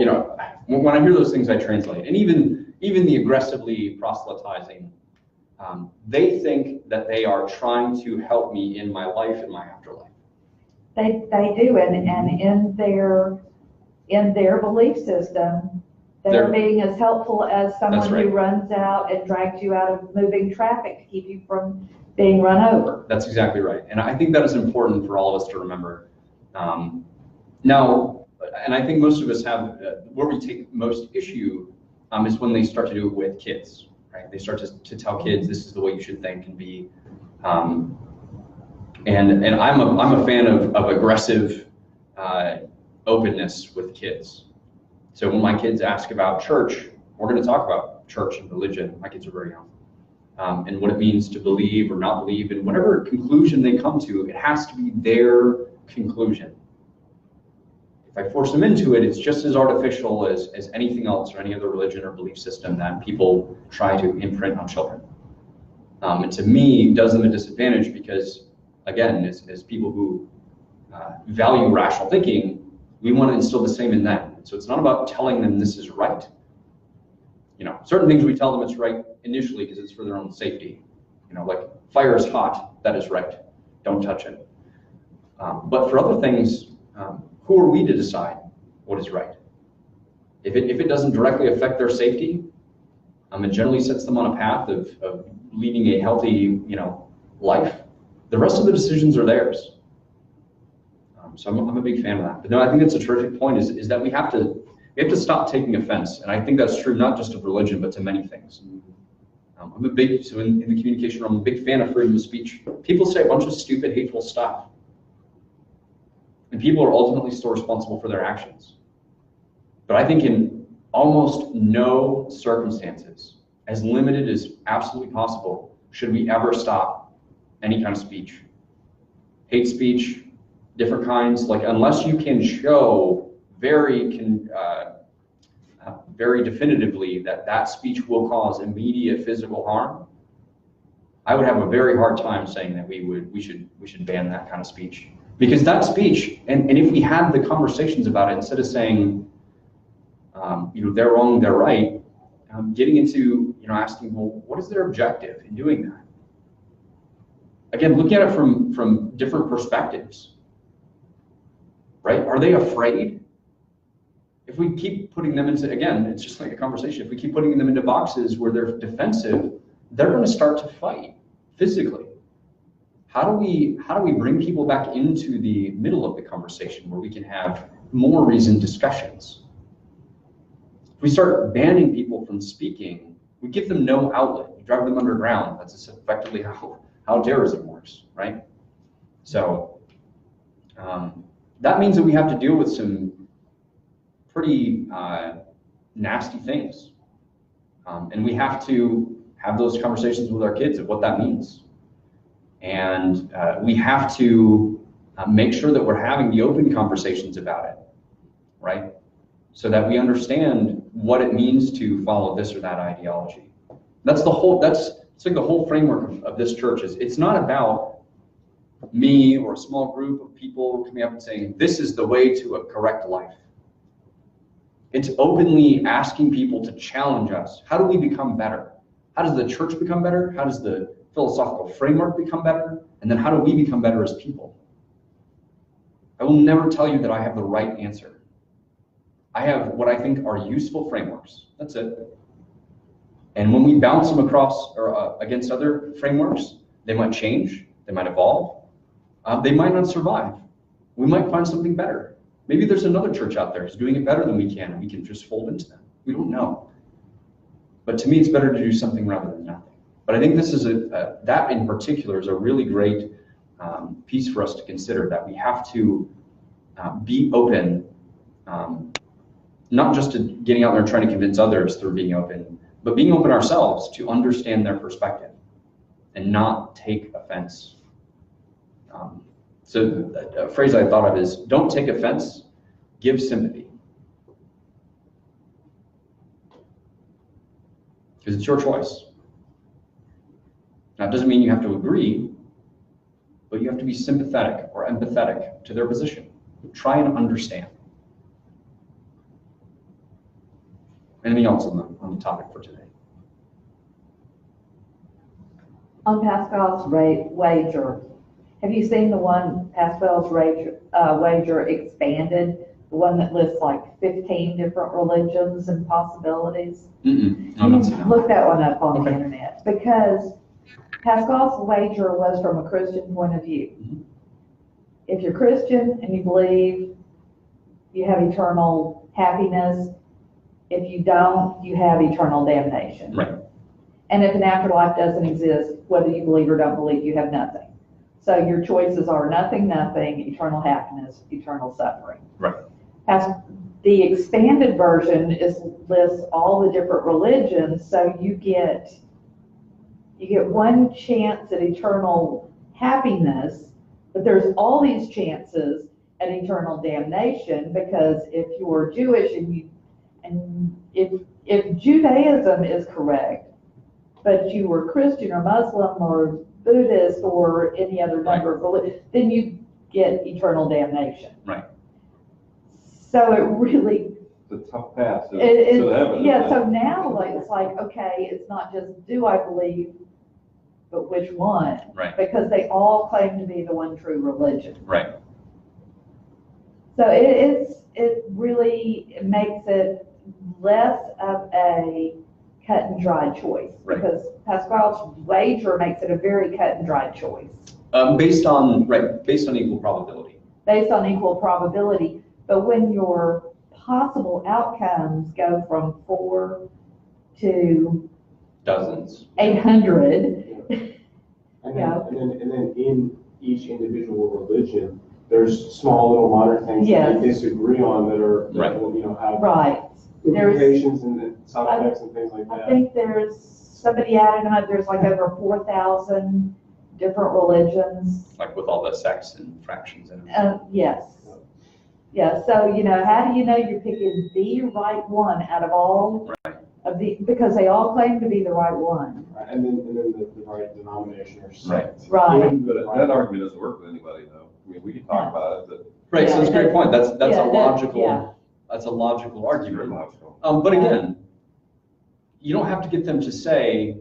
when I hear those things, I translate. And even the aggressively proselytizing, they think that they are trying to help me in my life and my afterlife. They do, and in their belief system, they're being as helpful as someone right. who runs out and drags you out of moving traffic to keep you from being run over. That's exactly right. And I think that is important for all of us to remember. Now, and I think most of us have, where we take most issue is when they start to do it with kids, right? They start to tell kids this is the way you should think and be. And I'm a fan of aggressive openness with kids. So when my kids ask about church, we're going to talk about church and religion. My kids are very young. And what it means to believe or not believe, and whatever conclusion they come to, it has to be their conclusion. if I force them into it, it's just as artificial as anything else or any other religion or belief system that people try to imprint on children. And to me, it does them a disadvantage because, again, as people who value rational thinking, we want to instill the same in them. So it's not about telling them this is right. Certain things we tell them it's right initially because it's for their own safety. Like fire is hot, that is right. Don't touch it. But for other things, who are we to decide what is right? If it doesn't directly affect their safety, it generally sets them on a path of leading a healthy, life. The rest of the decisions are theirs. So I'm a big fan of that. But no, I think it's a terrific point. Is that we have to stop taking offense, and I think that's true not just of religion, but to many things. I'm a big in the communication realm, I'm a big fan of freedom of speech. People say a bunch of stupid, hateful stuff, and people are ultimately still responsible for their actions. But I think in almost no circumstances, as limited as absolutely possible, should we ever stop any kind of speech. Hate speech, different kinds, like unless you can show very definitively that speech will cause immediate physical harm, I would have a very hard time saying that we should ban that kind of speech. Because that speech, and if we had the conversations about it, instead of saying, they're wrong, they're right, getting into, asking, well, what is their objective in doing that? Again, looking at it from different perspectives, right? Are they afraid? If we keep putting them into, again, it's just like a conversation. If we keep putting them into boxes where they're defensive, they're going to start to fight physically. How do we bring people back into the middle of the conversation where we can have more reasoned discussions? If we start banning people from speaking, we give them no outlet. We drive them underground. That's effectively how terrorism works, right? So that means that we have to deal with some pretty nasty things. And we have to have those conversations with our kids of what that means. And we have to make sure that we're having the open conversations about it, right? So that we understand what it means to follow this or that ideology. It's like the whole framework of this church is, it's not about me or a small group of people coming up and saying, this is the way to a correct life. It's openly asking people to challenge us. How do we become better? How does the church become better? How does the philosophical framework become better? And then how do we become better as people? I will never tell you that I have the right answer. I have what I think are useful frameworks. That's it. And when we bounce them across or against other frameworks, they might change, they might evolve, they might not survive. We might find something better. Maybe there's another church out there who's doing it better than we can, and we can just fold into them. We don't know. But to me, it's better to do something rather than nothing. But I think this is that in particular is a really great piece for us to consider, that we have to be open, not just to getting out there and trying to convince others through being open, but being open ourselves to understand their perspective and not take offense. So a phrase I thought of is, don't take offense, give sympathy. Because it's your choice. Now, it doesn't mean you have to agree, but you have to be sympathetic or empathetic to their position. Try and understand. Anything else on the topic for today? On Pascal's Wager, have you seen the one, Pascal's Wager expanded, the one that lists like 15 different religions and possibilities? I'm not seeing that. Look that one up on Okay. the internet, because Pascal's Wager was from a Christian point of view. Mm-hmm. If you're Christian and you believe you have eternal happiness, if you don't, you have eternal damnation. Right. And if an afterlife doesn't exist, whether you believe or don't believe, you have nothing. So your choices are nothing, nothing, eternal happiness, eternal suffering. Right. As the expanded version lists all the different religions, so you get one chance at eternal happiness, but there's all these chances an eternal damnation, because if you're Jewish and if Judaism is correct, but you were Christian or Muslim or Buddhist or any other number of religions, then you get eternal damnation. Right. So it really, It's a tough path to it, heaven. yeah, so now like, it's like, okay, it's not just do I believe, but which one? Right. Because they all claim to be the one true religion. Right. So it really makes it less of a cut and dry choice. Right. Because Pascal's Wager makes it a very cut and dry choice. Based on equal probability. Based on equal probability. But when your possible outcomes go from 4 to Dozens. 800, And Yeah. then in each individual religion, there's small little minor things that Yes. they disagree on that Right. will, have right. There's- implications and side effects and things like I that. think somebody added up, there's like over 4,000 different religions. Like with all the sects and fractions and everything. Yes. Yeah, so, how do you know you're picking the right one out of all Right. of because they all claim to be the right one. Right, and then the right denomination or sect. Right. But that argument doesn't work with anybody, though. I mean, we can talk about it, but Right, so that's a great point. That's Yeah, a logical, yeah. that's a logical it's very argument. logical. But again, you don't have to get them to say,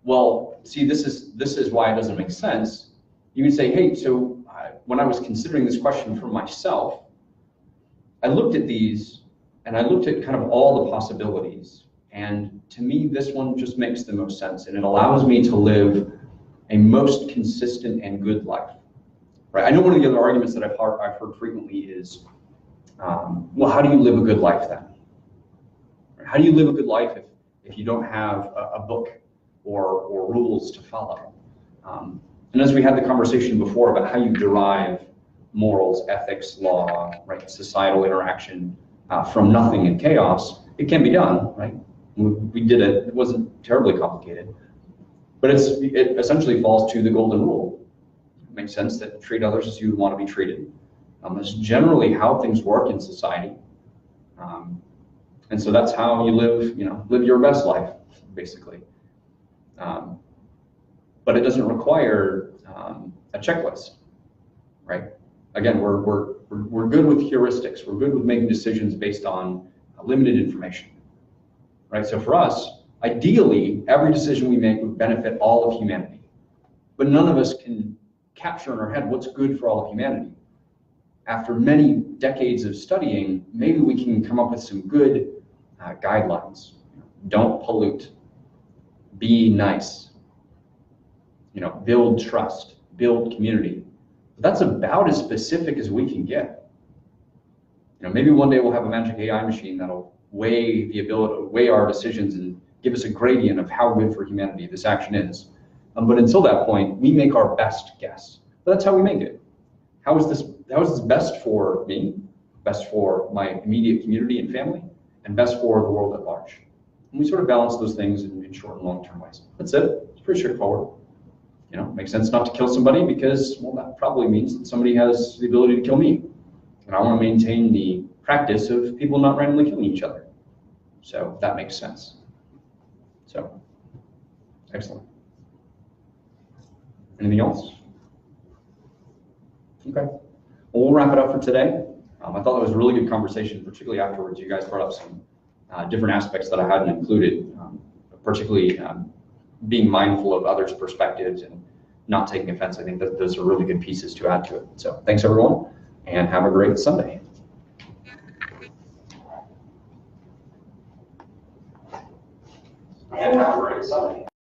well, see, this is why it doesn't make sense. You can say, hey, so when I was considering this question for myself, I looked at these and I looked at kind of all the possibilities. And to me, this one just makes the most sense. And it allows me to live a most consistent and good life. Right? I know one of the other arguments that I've heard frequently is, well, how do you live a good life then? How do you live a good life if you don't have a book or rules to follow? And as we had the conversation before about how you derive morals, ethics, law, right, societal interaction from nothing and chaos, it can be done, right? We did it. It wasn't terribly complicated, but it essentially falls to the golden rule. It makes sense that treat others as you would want to be treated. That's generally how things work in society. And so that's how you live your best life, basically. But it doesn't require a checklist, right? Again, we're good with heuristics. We're good with making decisions based on limited information, right? So for us, ideally, every decision we make would benefit all of humanity. But none of us can capture in our head what's good for all of humanity. After many decades of studying, maybe we can come up with some good guidelines. Don't pollute. Be nice. Build trust. Build community. But that's about as specific as we can get. Maybe one day we'll have a magic AI machine that'll weigh our decisions and give us a gradient of how good for humanity this action is. But until that point, we make our best guess. But that's how we make it. How is this best for me, best for my immediate community and family, and best for the world at large? And we sort of balance those things in short and long-term ways. That's it. It's pretty straightforward. It makes sense not to kill somebody because, well, that probably means that somebody has the ability to kill me. And I want to maintain the practice of people not randomly killing each other. So that makes sense. So, excellent. Anything else? Okay. Well, we'll wrap it up for today. I thought that was a really good conversation, particularly afterwards. You guys brought up some different aspects that I hadn't included, particularly being mindful of others' perspectives and not taking offense. I think that those are really good pieces to add to it. So thanks, everyone, and have a great Sunday. And have a great Sunday.